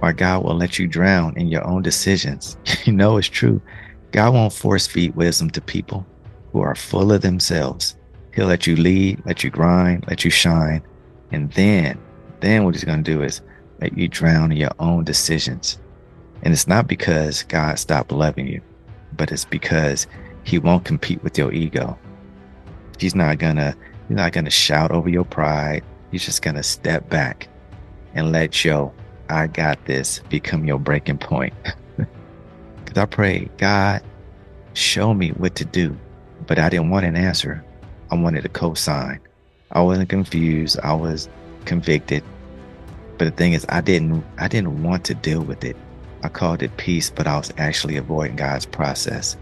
or God will let you drown in your own decisions. You know it's true. God won't force feed wisdom to people who are full of themselves. He'll let you lead, let you grind, let you shine. And then what he's going to do is let you drown in your own decisions. And it's not because God stopped loving you, but it's because he won't compete with your ego. He's not gonna, he's not gonna shout over your pride. He's just gonna step back and let your I got this become your breaking point. Because I prayed, God, show me what to do. But I didn't want an answer. I wanted a cosign. I wasn't confused. I was convicted. But the thing is, I didn't want to deal with it. I called it peace, but I was actually avoiding God's process.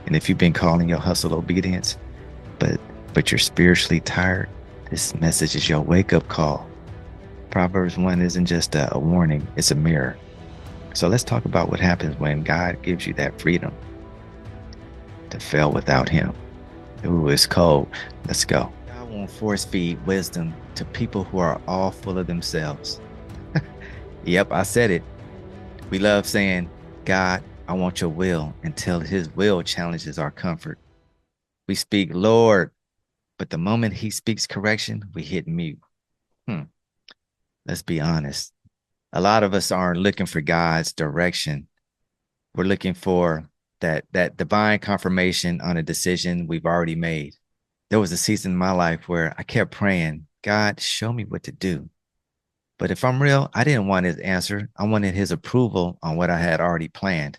And if you've been calling your hustle obedience, but but you're spiritually tired, this message is your wake-up call. Proverbs 1 isn't just a warning, it's a mirror. So let's talk about what happens when God gives you that freedom to fail without him. Ooh, it's cold. Let's go. God won't force feed wisdom to people who are all full of themselves. Yep, I said it. We love saying, God, I want your will until his will challenges our comfort. We speak, Lord, but the moment he speaks correction, we hit mute. Hmm. Let's be honest. A lot of us aren't looking for God's direction. We're looking for that divine confirmation on a decision we've already made. There was a season in my life where I kept praying, God, show me what to do. But if I'm real, I didn't want his answer. I wanted his approval on what I had already planned.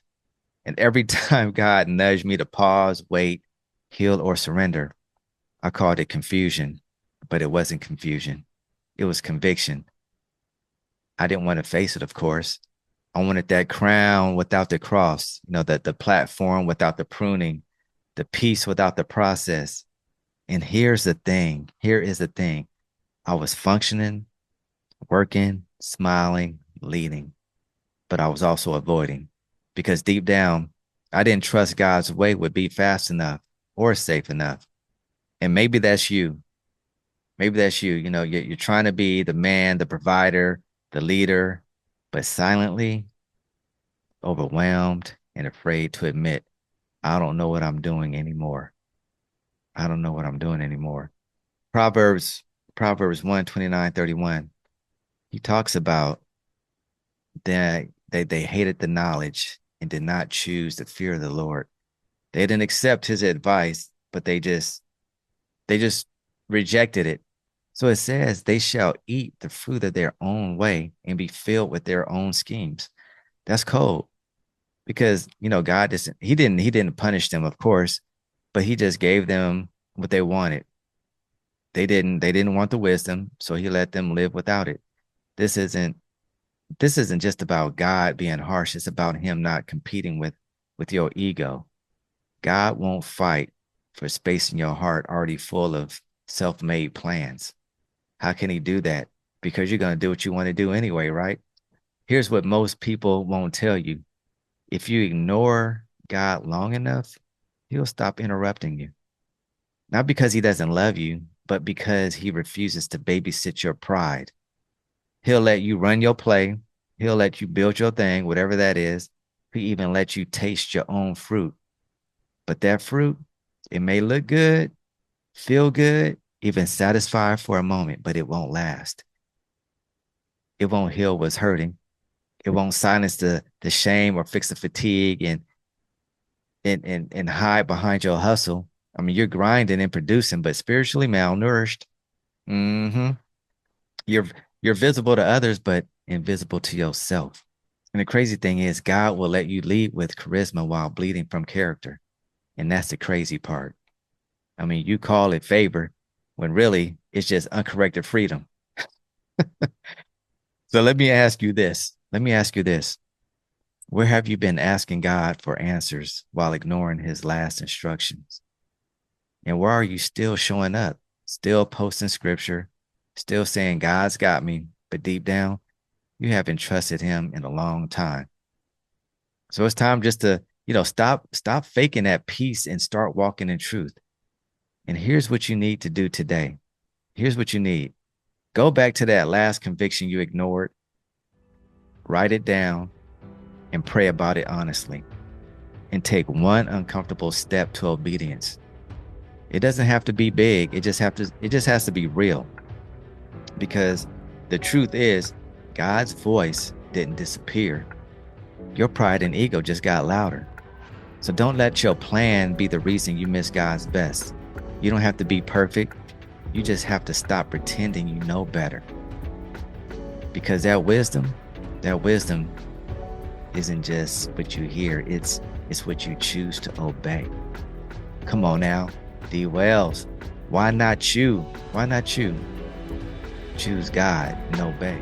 And every time God nudged me to pause, wait, heal, or surrender, I called it confusion. But it wasn't confusion, it was conviction. I didn't want to face it, of course. I wanted that crown without the cross, the platform without the pruning, the peace without the process. And here's the thing. Here is the thing. I was functioning, working, smiling, leading, but I was also avoiding because deep down, I didn't trust God's way would be fast enough or safe enough. And maybe that's you. Maybe that's you. You're trying to be the man, the provider, the leader, but silently overwhelmed and afraid to admit, I don't know what I'm doing anymore. I don't know what I'm doing anymore. Proverbs, Proverbs 1:29-31. He talks about that they hated the knowledge and did not choose the fear of the Lord. They didn't accept his advice, but they just rejected it. So it says they shall eat the fruit of their own way and be filled with their own schemes. That's cold because God doesn't he didn't punish them, of course, but he just gave them what they wanted. They didn't want the wisdom, so he let them live without it. This isn't this isn't just about God being harsh, it's about him not competing with your ego. God won't fight for space in your heart already full of self-made plans. How can he do that? Because you're going to do what you want to do anyway, right? Here's what most people won't tell you. If you ignore God long enough, he'll stop interrupting you. Not because he doesn't love you, but because he refuses to babysit your pride. He'll let you run your play. He'll let you build your thing, whatever that is. He even let you taste your own fruit. But that fruit, it may look good, feel good, even satisfy for a moment, but it won't last. It won't heal what's hurting. It won't silence the shame or fix the fatigue and hide behind your hustle. I mean, you're grinding and producing, but spiritually malnourished. Mm-hmm. You're you're visible to others, but invisible to yourself. And the crazy thing is, God will let you lead with charisma while bleeding from character. And that's the crazy part. I mean, you call it favor when really it's just uncorrected freedom. So let me ask you this. Let me ask you this. Where have you been asking God for answers while ignoring his last instructions? And where are you still showing up, still posting scripture, still saying God's got me, but deep down, you haven't trusted him in a long time. So it's time just to, stop faking that peace and start walking in truth. And here's what you need to do today. Here's what you need. Go back to that last conviction you ignored. Write it down and pray about it honestly. And take one uncomfortable step to obedience. It doesn't have to be big. It just has to be real. Because the truth is, God's voice didn't disappear. Your pride and ego just got louder. So don't let your plan be the reason you miss God's best. You don't have to be perfect. You just have to stop pretending you know better. Because that wisdom isn't just what you hear, it's what you choose to obey. Come on now, D Wells. Why not you? Why not you? Choose God and obey.